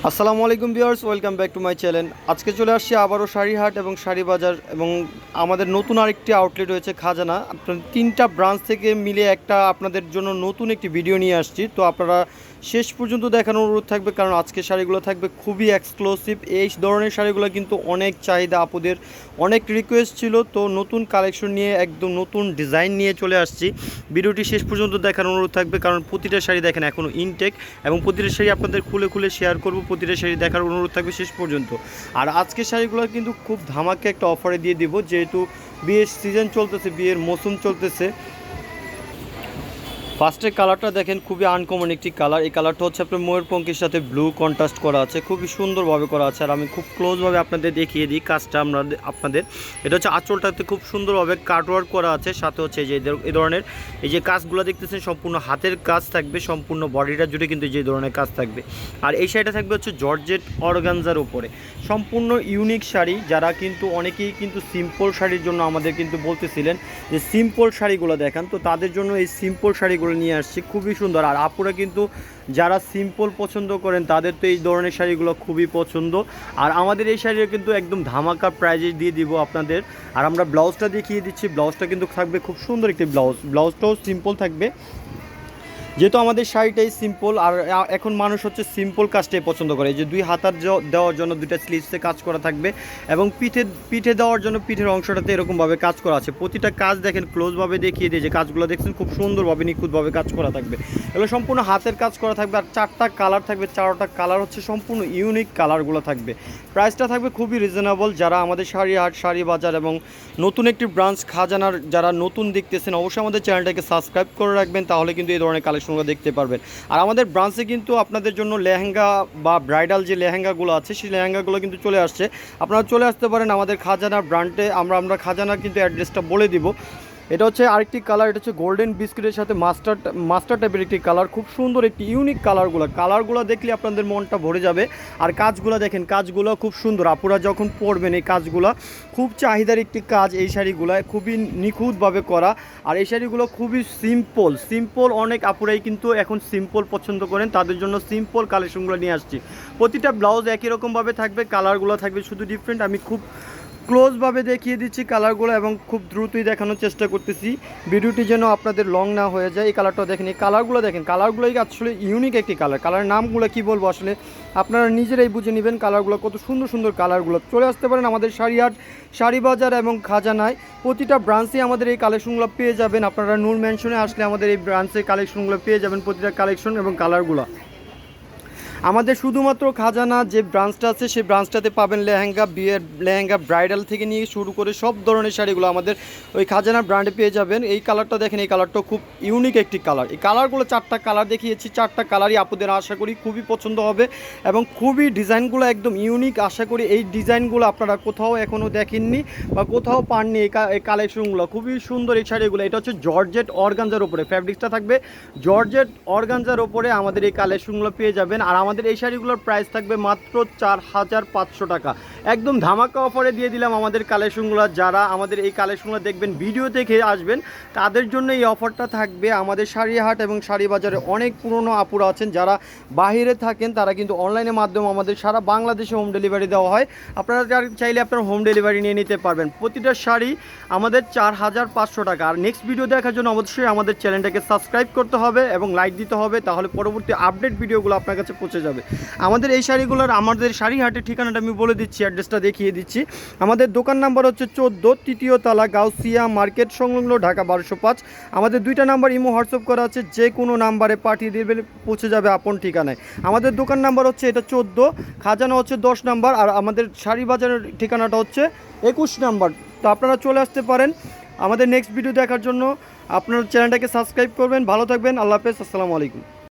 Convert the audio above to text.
আসসালামু আলাইকুম viewers, welcome back to my channel. আজকে চলে আসছি আবারও শাড়িহাট এবং শাড়ি বাজার এবং আমাদের নতুন আরেকটি আউটলেট হয়েছে খাজানা। আপনার তিনটা ব্রাঞ্চ থেকে মিলে একটা আপনাদের জন্য নতুন একটি ভিডিও নিয়ে আসছি। তো আপনারা শেষ পর্যন্ত দেখানোর অনুরোধ থাকবে, কারণ আজকে শাড়িগুলো থাকবে খুবই এক্সক্লুসিভ। এই ধরনের শাড়িগুলো কিন্তু অনেক চাহিদা, আপুদের অনেক রিকোয়েস্ট ছিল। তো নতুন কালেকশন নিয়ে একদম নতুন ডিজাইন নিয়ে চলে আসছি। ভিডিওটি শেষ পর্যন্ত দেখানোর অনুরোধ থাকবে, কারণ প্রতিটা শাড়ি দেখেন এখনও ইনটেক এবং প্রতিটা শাড়ি আপনাদের খুলে খুলে শেয়ার করব। প্রতিটা শাড়ি দেখার অনুরোধ থাকবে শেষ পর্যন্ত। আর আজকের শাড়িগুলো কিন্তু খুব ধামাকে একটা অফারে দিয়ে দিব, যেহেতু বিয়ের সিজন চলতেছে, বিয়ের মৌসুম চলতেছে। ফার্স্টের কালারটা দেখেন, খুবই আনকমন একটি কালার। এই কালারটা হচ্ছে আপনার ময়ূরপঙ্খের সাথে ব্লু কন্ট্রাস্ট করা আছে, খুবই সুন্দরভাবে করা আছে। আর আমি খুব ক্লোজভাবে আপনাদের দেখিয়ে দিই কাজটা আপনাদের। এটা হচ্ছে আঁচলটাতে খুব সুন্দরভাবে কাটওয়ার্ক করা আছে, সাথে হচ্ছে যে এই ধরনের এই যে কাজগুলো দেখতেছেন সম্পূর্ণ হাতের কাজ থাকবে, সম্পূর্ণ বডিটা জুড়ে কিন্তু যে ধরনের কাজ থাকবে। আর এই শাড়িটা থাকবে হচ্ছে জর্জেট অর্গানজার উপরে, সম্পূর্ণ ইউনিক শাড়ি। যারা কিন্তু অনেকেই কিন্তু সিম্পল শাড়ির জন্য আমাদের কিন্তু বলতেছিলেন যে সিম্পল শাড়িগুলো দেখান, তো তাদের জন্য এই সিম্পল শাড়িগুলো নিয়ে আসছি, খুবই সুন্দর। আর আপুরা কিন্তু যারা সিম্পল পছন্দ করেন তাদের তো এই ধরনের শাড়িগুলো খুবই পছন্দ। আর আমাদের এই শাড়িটা কিন্তু একদম ধামাকা প্রাইজে দিয়ে দিব আপনাদের। আর আমরা ব্লাউজটা দেখিয়ে দিচ্ছি। ব্লাউজটা কিন্তু থাকবে খুব সুন্দর একটি ব্লাউজটাও সিম্পল থাকবে, যেহেতু আমাদের শাড়িটাই সিম্পল। আর এখন মানুষ হচ্ছে সিম্পল কাজটাই পছন্দ করে। এই যে দুই হাতার দেওয়ার জন্য দুইটা স্লিভসে কাজ করা থাকবে এবং পিঠে দেওয়ার জন্য পিঠের অংশটাতে এরকমভাবে কাজ করা আছে। প্রতিটা কাজ দেখেন, ক্লোজভাবে দেখিয়ে দিয়ে যে কাজগুলো দেখছেন খুব সুন্দরভাবে নিখুঁতভাবে কাজ করা থাকবে। এগুলো সম্পূর্ণ হাতের কাজ করা থাকবে। আর চারটা কালার থাকবে, চারটা কালার হচ্ছে সম্পূর্ণ ইউনিক কালারগুলো থাকবে। প্রাইসটা থাকবে খুবই রিজনেবল। যারা আমাদের শাড়িহাট, শাড়ি বাজার এবং নতুন একটি ব্রাঞ্চ খাজানার যারা নতুন দেখতেছেন, অবশ্যই আমাদের চ্যানেলটাকে সাবস্ক্রাইব করে রাখবেন, তাহলে কিন্তু এই ধরনের কালেকশনগুলো দেখতে পারবেন। আর আমাদের ব্রাঞ্চে কিন্তু আপনাদের জন্য লেহেঙ্গা বা ব্রাইডাল যে লেহেঙ্গাগুলো আছে, সেই লেহেঙ্গাগুলো কিন্তু চলে আসছে। আপনারা চলে আসতে পারেন আমাদের খাজানা ব্র্যান্ডে। আমরা খাজানার কিন্তু অ্যাড্রেসটা বলে দিব। এটা হচ্ছে আরেকটি কালার, এটা হচ্ছে গোল্ডেন বিস্কিটের সাথে মাস্টার টাইপের একটি কালার, খুব সুন্দর একটি ইউনিক কালারগুলো দেখলে আপনাদের মনটা ভরে যাবে। আর কাজগুলো দেখেন, কাজগুলো খুব সুন্দর। আপুরা যখন পরবেন এই কাজগুলো খুব চাহিদার একটি কাজ। এই শাড়িগুলো খুবই নিখুঁতভাবে করা। আর এই শাড়িগুলো খুবই সিম্পল। অনেক আপুরাই কিন্তু এখন সিম্পল পছন্দ করেন, তাদের জন্য সিম্পল কালেকশনগুলো নিয়ে আসছি। প্রতিটা ব্লাউজ একই রকমভাবে থাকবে, কালারগুলো থাকবে শুধু ডিফারেন্ট। আমি খুব ক্লোজভাবে দেখিয়ে দিচ্ছি কালারগুলো এবং খুব দ্রুতই দেখানোর চেষ্টা করতেছি, ভিডিওটি যেন আপনাদের লং না হয়ে যায়। এই কালারটা দেখেন, এই কালারগুলো দেখেন, কালারগুলোই আসলে ইউনিক একটি কালারের নামগুলো কি বলবো আসলে আপনারা নিজেরাই বুঝে নেবেন। কালারগুলো কত সুন্দর সুন্দর কালারগুলো। চলে আসতে পারেন আমাদের শাড়িহাট, শাড়ি বাজার এবং খাজানায়। প্রতিটা ব্রাঞ্চে আমাদের এই কালেকশনগুলো পেয়ে যাবেন। আপনারা নূর ম্যানশনে আসলে আমাদের এই ব্রাঞ্চের কালেকশনগুলো পেয়ে যাবেন, প্রতিটা কালেকশন এবং কালারগুলো। আমাদের শুধুমাত্র খাজানা যে ব্রাঞ্চটা আছে সেই ব্রাঞ্চটাতে পাবেন লেহেঙ্গা, বিয়ের লেহেঙ্গা, ব্রাইডাল থেকে নিয়ে শুরু করে সব ধরনের শাড়িগুলো আমাদের ওই খাজানা ব্র্যান্ডে পেয়ে যাবেন। এই কালারটা দেখেন, এই কালারটা খুব ইউনিক একটি কালার। এই কালারগুলো চারটা কালার দেখিয়েছি, চারটা কালারই আপুদের আশা করি খুবই পছন্দ হবে এবং খুবই ডিজাইনগুলো একদম ইউনিক। আশা করি এই ডিজাইনগুলো আপনারা কোথাও এখনও দেখেননি বা কোথাও পাননি। এই কালেকশনগুলো খুবই সুন্দর এই শাড়িগুলো। এটা হচ্ছে জর্জেট অর্গানজার উপরে, ফ্যাব্রিক্সটা থাকবে জর্জেট অর্গানজার উপরে আমাদের এই কালেকশনগুলো পেয়ে যাবেন। আর আমাদের এই শাড়িগুলোর প্রাইস থাকবে মাত্র 4500 টাকা। একদম ধামাকা অফারে দিয়ে দিলাম আমাদের কালেকশনগুলো। যারা আমাদের এই কালেকশনগুলো দেখবেন, ভিডিও দেখে আসবেন, তাদের জন্য এই অফারটা থাকবে। আমাদের শাড়িহাট এবং শাড়ি বাজারে অনেক পুরনো আপুরা আছেন যারা বাইরে থাকেন, তারা কিন্তু অনলাইনের মাধ্যমে আমাদের সারা বাংলাদেশে হোম ডেলিভারি দেওয়া হয়। আপনারা চাইলে আপনারা হোম ডেলিভারি নিয়ে নিতে পারবেন। প্রতিটা শাড়ি আমাদের 4500 টাকা। আর নেক্সট ভিডিও দেখার জন্য অবশ্যই আমাদের চ্যানেলটাকে সাবস্ক্রাইব করতে হবে এবং লাইক দিতে হবে, তাহলে পরবর্তী আপডেট ভিডিওগুলো আপনার কাছে পৌঁছে যাবে। আমাদের এই শাড়িগুলোর, আমাদের শাড়িহাটের ঠিকানাটা আমি বলে দিচ্ছি, অ্যাড্রেসটা দেখিয়ে দিচ্ছি। আমাদের দোকান নাম্বার হচ্ছে 14, তৃতীয় তলা, গাউসিয়া মার্কেট সংলগ্ন, ঢাকা 1205। আমাদের দুইটা নাম্বার ইমো হোয়াটসঅ্যাপ করা আছে, যে কোনো নাম্বারে পাঠিয়ে দেবে, পৌঁছে যাবে আপন ঠিকানায়। আমাদের দোকান নাম্বার হচ্ছে এটা 14, খাজানা হচ্ছে 10 নাম্বার, আর আমাদের শাড়ি বাজারের ঠিকানাটা হচ্ছে 21 নাম্বার। তো আপনারা চলে আসতে পারেন। আমাদের নেক্সট ভিডিও দেখার জন্য আপনার চ্যানেলটাকে সাবস্ক্রাইব করবেন। ভালো থাকবেন, আল্লাহ হাফেজ, আসসালামু আলাইকুম।